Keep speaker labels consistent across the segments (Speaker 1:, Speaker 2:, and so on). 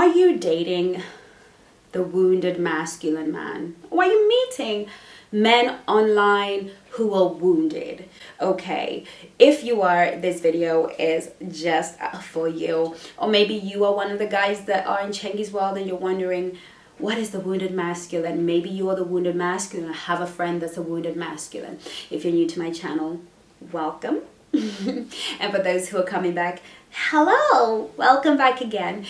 Speaker 1: Are you dating the wounded masculine man? Or are you meeting men online who are wounded? Okay, if you are, this video is just for you. Or maybe you are one of the guys that are in Chengi's world and you're wondering, what is the wounded masculine? Maybe you are the wounded masculine. I have a friend that's a wounded masculine. If you're new to my channel, welcome. And for those who are coming back, hello, welcome back again.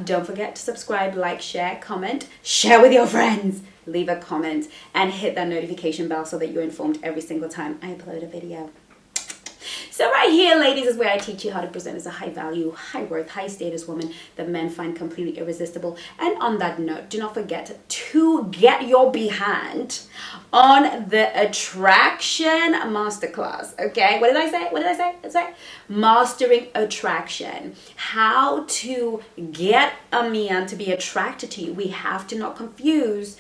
Speaker 1: Don't forget to subscribe, like, share, comment, share with your friends, leave a comment, and hit that notification bell so that you're informed every single time I upload a video. So right here, ladies, is where I teach you how to present as a high value, high worth, high status woman that men find completely irresistible. And on that note, do not forget to get your behind on the attraction masterclass. Okay, what did I say? What did I say? Let's say mastering attraction. How to get a man to be attracted to you. We have to not confuse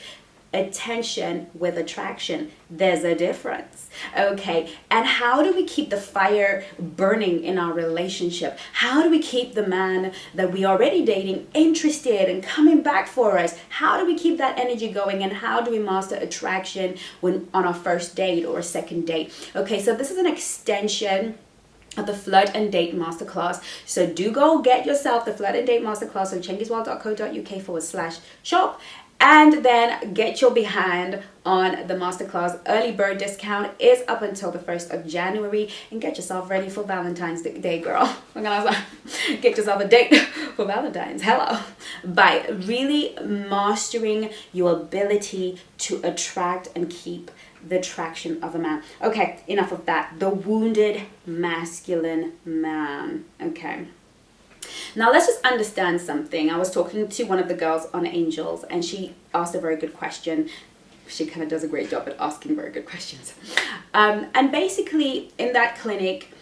Speaker 1: attention with attraction. There's a difference. Okay, and how do we keep the fire burning in our relationship? How do we keep the man that we are already dating interested and coming back for us? How do we keep that energy going, and how do we master attraction when on our first date or a second date? Okay, so this is an extension of the Flirt and Date Masterclass. So do go get yourself the Flirt and Date Masterclass on chengisworld.co.uk/shop. And then get your behind on the Masterclass. Early bird discount is up until the 1st of January. And get yourself ready for Valentine's Day, girl. Get yourself a date for Valentine's. Hello. By really mastering your ability to attract and keep the attraction of a man. Okay, enough of that. The wounded masculine man. Okay. Now let's just understand something. I was talking to one of the girls on Angels and she asked a very good question. She kind of does a great job at asking very good questions. And basically in that clinic,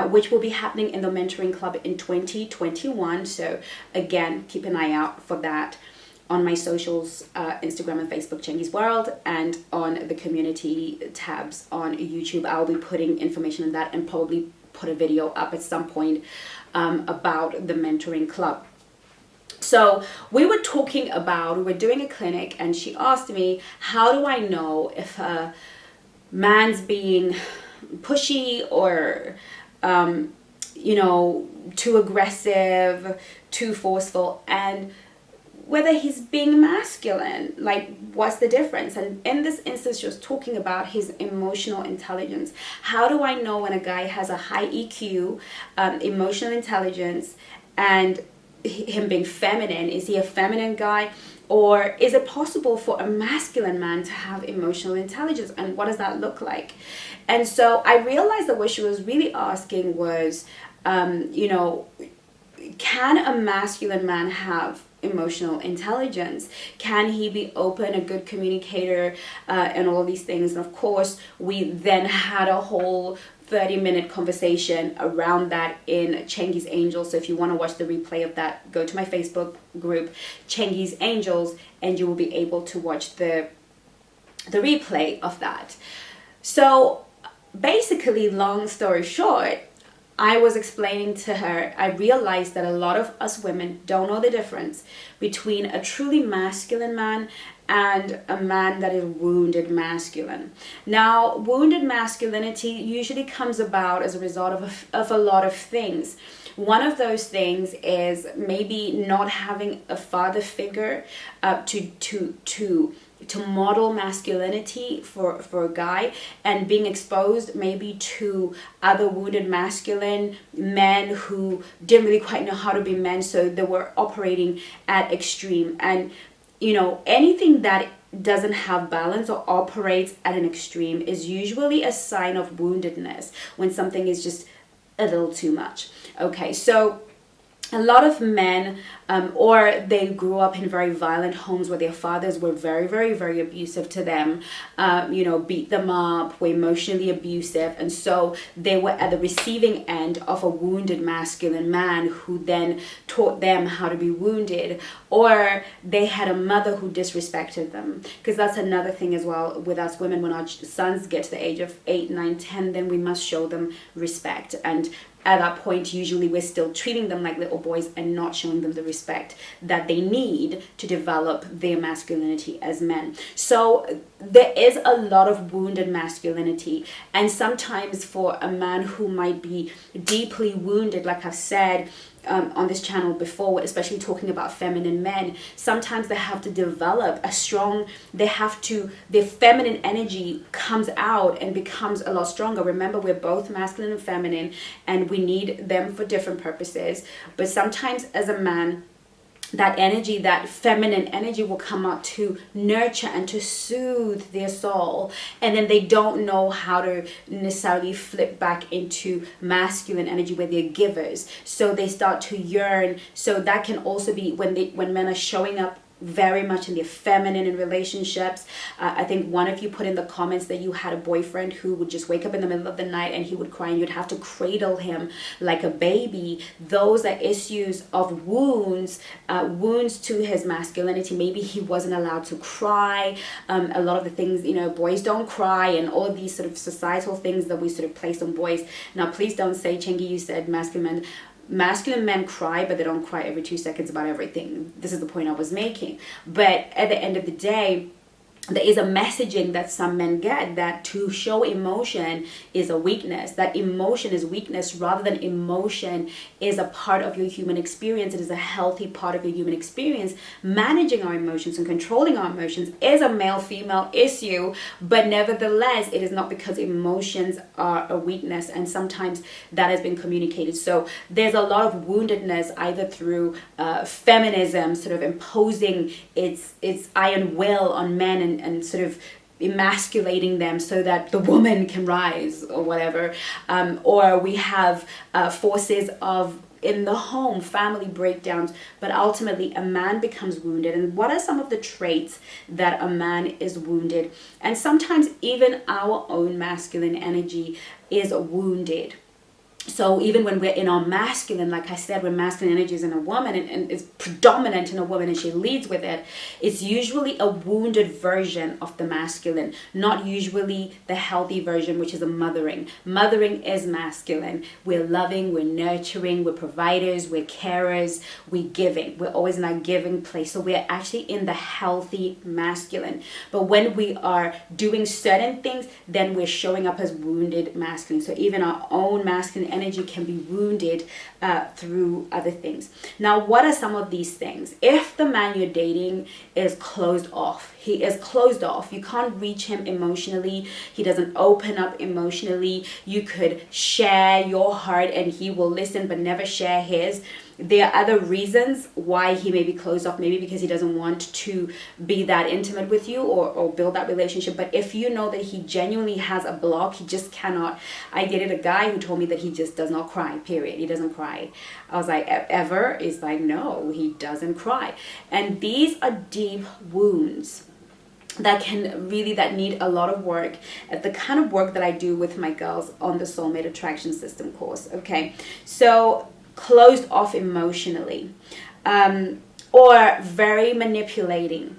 Speaker 1: which will be happening in the mentoring club in 2021. So again, keep an eye out for that on my socials, Instagram and Facebook, Chengi's World, and on the community tabs on YouTube. I'll be putting information on that and probably put a video up at some point about the mentoring club. So we were talking about, we were doing a clinic and she asked me, how do I know if a man's being pushy or, you know, too aggressive, too forceful, and whether he's being masculine, like what's the difference? And in this instance, she was talking about his emotional intelligence. How do I know when a guy has a high EQ, emotional intelligence, and him being feminine? Is he a feminine guy? Or is it possible for a masculine man to have emotional intelligence? And what does that look like? And so I realized that what she was really asking was, you know, can a masculine man have emotional intelligence? Can he be open, a good communicator, and all these things? And of course, we then had a whole 30-minute conversation around that in Chengi's Angels. So if you want to watch the replay of that, go to my Facebook group, Chengi's Angels, and you will be able to watch the replay of that. So basically, long story short, I was explaining to her, I realized that a lot of us women don't know the difference between a truly masculine man and a man that is wounded masculine. Now, wounded masculinity usually comes about as a result of a lot of things. One of those things is maybe not having a father figure to model masculinity for a guy, and being exposed maybe to other wounded masculine men who didn't really quite know how to be men, so they were operating at extreme. And you know, anything that doesn't have balance or operates at an extreme is usually a sign of woundedness, when something is just a little too much. Okay, so a lot of men, or they grew up in very violent homes where their fathers were very, very, very abusive to them, you know, beat them up, were emotionally abusive. And so they were at the receiving end of a wounded masculine man who then taught them how to be wounded, or they had a mother who disrespected them. Because that's another thing as well with us women. When our sons get to the age of 8, 9, 10, then we must show them respect and at that point, usually we're still treating them like little boys and not showing them the respect that they need to develop their masculinity as men. So there is a lot of wounded masculinity, and sometimes for a man who might be deeply wounded, like I've said on this channel before, especially talking about feminine men, sometimes they have to develop a strong, their feminine energy comes out and becomes a lot stronger. Remember, we're both masculine and feminine, and we need them for different purposes. But sometimes as a man, that energy, that feminine energy, will come out to nurture and to soothe their soul, and then they don't know how to necessarily flip back into masculine energy where they're givers, so they start to yearn. So that can also be when men are showing up very much in their feminine in relationships. I think one of you put in the comments that you had a boyfriend who would just wake up in the middle of the night and he would cry and you'd have to cradle him like a baby. Those are issues of wounds to his masculinity. Maybe he wasn't allowed to cry. A lot of the things, boys don't cry, and all of these sort of societal things that we sort of place on boys. Now, please don't say, Chengi, you said masculine men cry, but they don't cry every 2 seconds about everything. This is the point I was making. But at the end of the day, there is a messaging that some men get, that to show emotion is a weakness, that emotion is weakness, rather than emotion is a part of your human experience. It is a healthy part of your human experience. Managing our emotions and controlling our emotions is a male-female issue, but nevertheless, it is not because emotions are a weakness, and sometimes that has been communicated. So there's a lot of woundedness, either through feminism sort of imposing its iron will on men, and sort of emasculating them so that the woman can rise or whatever, or we have forces of in the home, family breakdowns, but ultimately a man becomes wounded. And what are some of the traits that a man is wounded? And sometimes even our own masculine energy is wounded. So even when we're in our masculine, like I said, when masculine energy is in a woman and is predominant in a woman and she leads with it, it's usually a wounded version of the masculine, not usually the healthy version, which is a mothering. Mothering is masculine. We're loving, we're nurturing, we're providers, we're carers, we're giving. We're always in that giving place. So we're actually in the healthy masculine. But when we are doing certain things, then we're showing up as wounded masculine. So even our own masculine energy can be wounded through other things. Now, what are some of these things? If the man you're dating is closed off, he is closed off, you can't reach him emotionally, he doesn't open up emotionally, you could share your heart and he will listen but never share his. There are other reasons why he may be closed off, maybe because he doesn't want to be that intimate with you or build that relationship. But if you know that he genuinely has a block, he just cannot. I dated a guy who told me that he just does not cry, period. He doesn't cry. I was like, ever? He's like, no, he doesn't cry. And these are deep wounds that need a lot of work, the kind of work that I do with my girls on the Soulmate Attraction System course. Okay, so closed off emotionally, or very manipulating.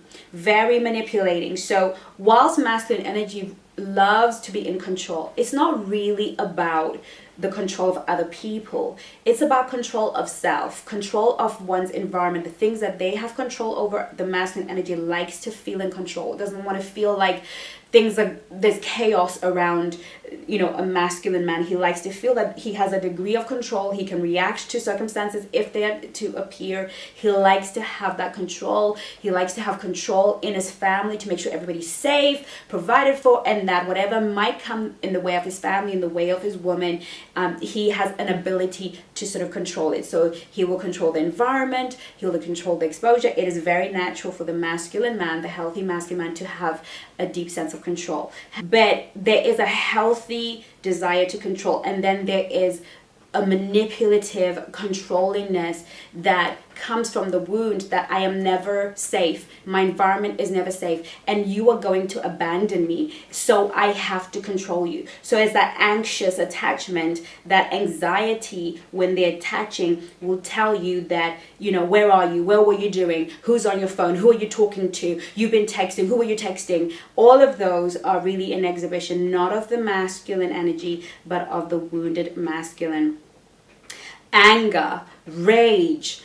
Speaker 1: So whilst masculine energy loves to be in control, it's not really about the control of other people. It's about control of self, control of one's environment, the things that they have control over. The masculine energy likes to feel in control. It doesn't want to feel like there's chaos around, a masculine man. He likes to feel that he has a degree of control. He can react to circumstances if they are to appear. He likes to have that control. He likes to have control in his family to make sure everybody's safe, provided for, and that whatever might come in the way of his family, in the way of his woman, he has an ability to sort of control it. So he will control the environment. He will control the exposure. It is very natural for the masculine man, the healthy masculine man, to have a deep sense of control. But there is a healthy desire to control, and then there is a manipulative controllingness that comes from the wound that I am never safe, my environment is never safe, and you are going to abandon me, so I have to control you. So it's that anxious attachment, that anxiety when they're attaching will tell you that, where are you, where were you doing, who's on your phone, who are you talking to, you've been texting, who are you texting. All of those are really an exhibition not of the masculine energy but of the wounded masculine. anger, rage,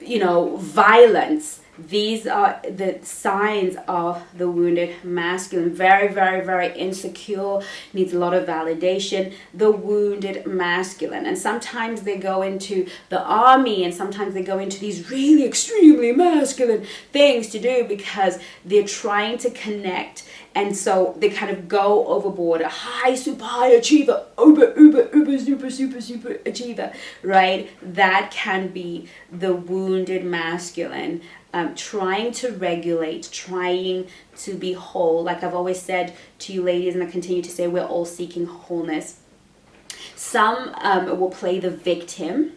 Speaker 1: violence. These are the signs of the wounded masculine. Very, very, very insecure, needs a lot of validation. The wounded masculine. And sometimes they go into the army, and sometimes they go into these really extremely masculine things to do because they're trying to connect. And so they kind of go overboard. A super high achiever, uber, super achiever, right? That can be the wounded masculine. Trying to regulate, trying to be whole. Like I've always said to you ladies, and I continue to say, we're all seeking wholeness. Some will play the victim,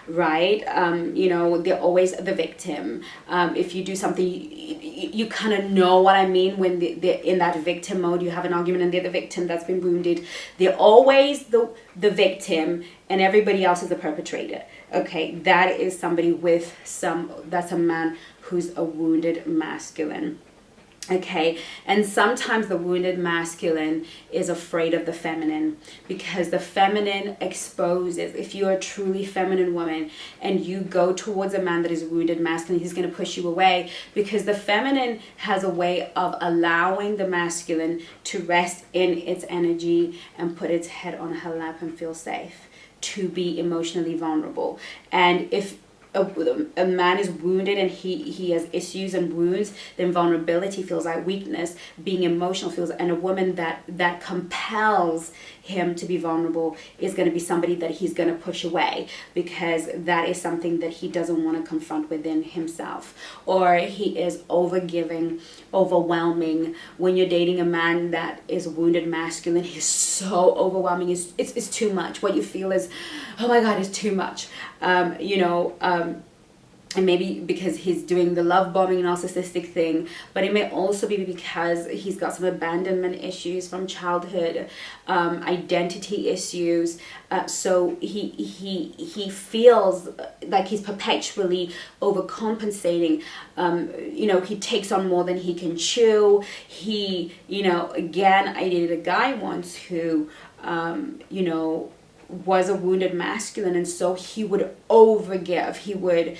Speaker 1: right? They're always the victim. If you do something, you kind of know what I mean when they're in that victim mode. You have an argument and they're the victim that's been wounded. They're always the victim, and everybody else is the perpetrator. Okay, that is somebody that's a man who's a wounded masculine. Okay, and sometimes the wounded masculine is afraid of the feminine, because the feminine exposes. If you're a truly feminine woman and you go towards a man that is wounded masculine, he's going to push you away, because the feminine has a way of allowing the masculine to rest in its energy and put its head on her lap and feel safe, to be emotionally vulnerable. And if a man is wounded and he has issues and wounds, then vulnerability feels like weakness. Being emotional feels, and a woman that compels him to be vulnerable is going to be somebody that he's going to push away, because that is something that he doesn't want to confront within himself. Or he is overgiving, overwhelming. When you're dating a man that is wounded masculine, he's so overwhelming. It's too much. What you feel is, oh my God, it's too much. And maybe because he's doing the love bombing narcissistic thing, but it may also be because he's got some abandonment issues from childhood, identity issues. So he feels like he's perpetually overcompensating. He takes on more than he can chew. Again, I dated a guy once who, was a wounded masculine, and so he would overgive. He would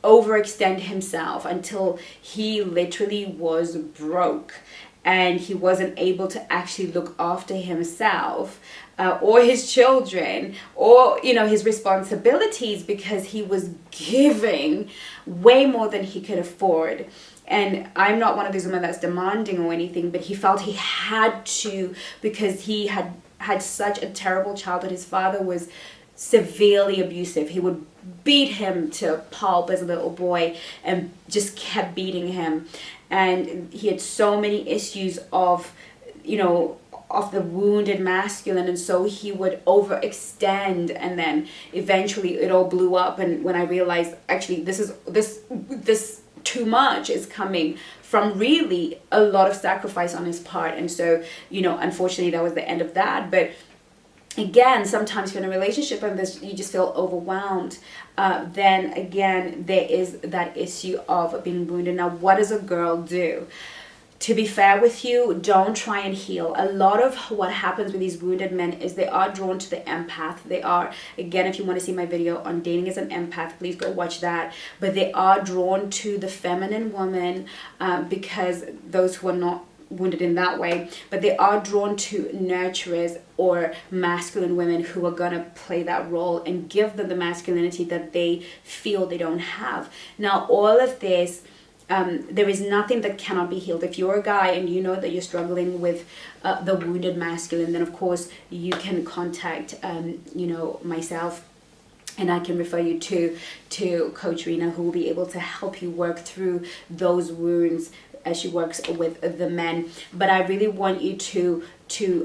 Speaker 1: overextend himself until he literally was broke, and he wasn't able to actually look after himself or his children or his responsibilities, because he was giving way more than he could afford. And I'm not one of these women that's demanding or anything, but he felt he had to, because he had such a terrible childhood. His father was severely abusive. He would beat him to pulp as a little boy and just kept beating him. And he had so many issues of the wounded masculine, and so he would overextend, and then eventually it all blew up. And when I realized, actually, this too much is coming from really a lot of sacrifice on his part. And so, unfortunately, that was the end of that. But again, sometimes you're in a relationship and you just feel overwhelmed. Then again, there is that issue of being wounded. Now, what does a girl do? To be fair with you, don't try and heal. A lot of what happens with these wounded men is they are drawn to the empath. They are, again, if you want to see my video on dating as an empath, please go watch that. But they are drawn to the feminine woman, because those who are not wounded in that way, but they are drawn to nurturers or masculine women who are going to play that role and give them the masculinity that they feel they don't have. Now, all of this, there is nothing that cannot be healed. If you're a guy and you know that you're struggling with the wounded masculine, then of course you can contact myself, and I can refer you to Coach Rena, who will be able to help you work through those wounds as she works with the men. But I really want you to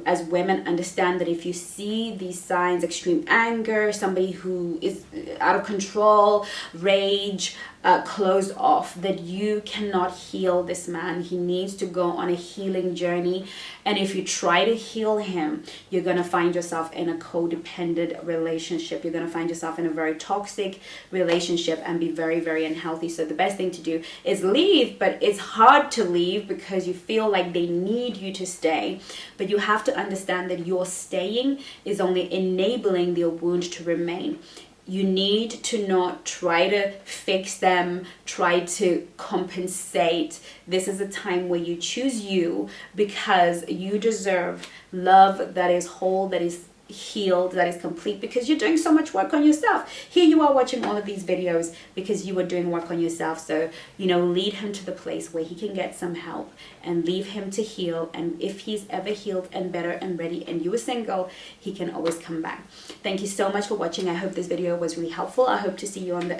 Speaker 1: as women, understand that if you see these signs, extreme anger, somebody who is out of control, rage, closed off, that you cannot heal this man. He needs to go on a healing journey. And if you try to heal him, you're going to find yourself in a codependent relationship. You're going to find yourself in a very toxic relationship and be very, very unhealthy. So the best thing to do is leave, but it's hard to leave because you feel like they need you to stay. But you have to understand that your staying is only enabling the wound to remain. You need to not try to fix them, try to compensate. This is a time where you choose you, because you deserve love that is whole, that is healed, that is complete, because you're doing so much work on yourself. Here you are watching all of these videos because you were doing work on yourself. So, you know, lead him to the place where he can get some help, and leave him to heal. And if he's ever healed and better and ready and you are single, he can always come back. Thank you so much for watching. I hope this video was really helpful. I hope to see you on the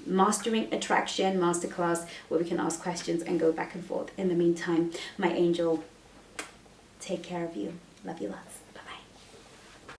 Speaker 1: Mastering Attraction Masterclass, where we can ask questions and go back and forth. In the meantime, my angel, take care of you. Love you lots.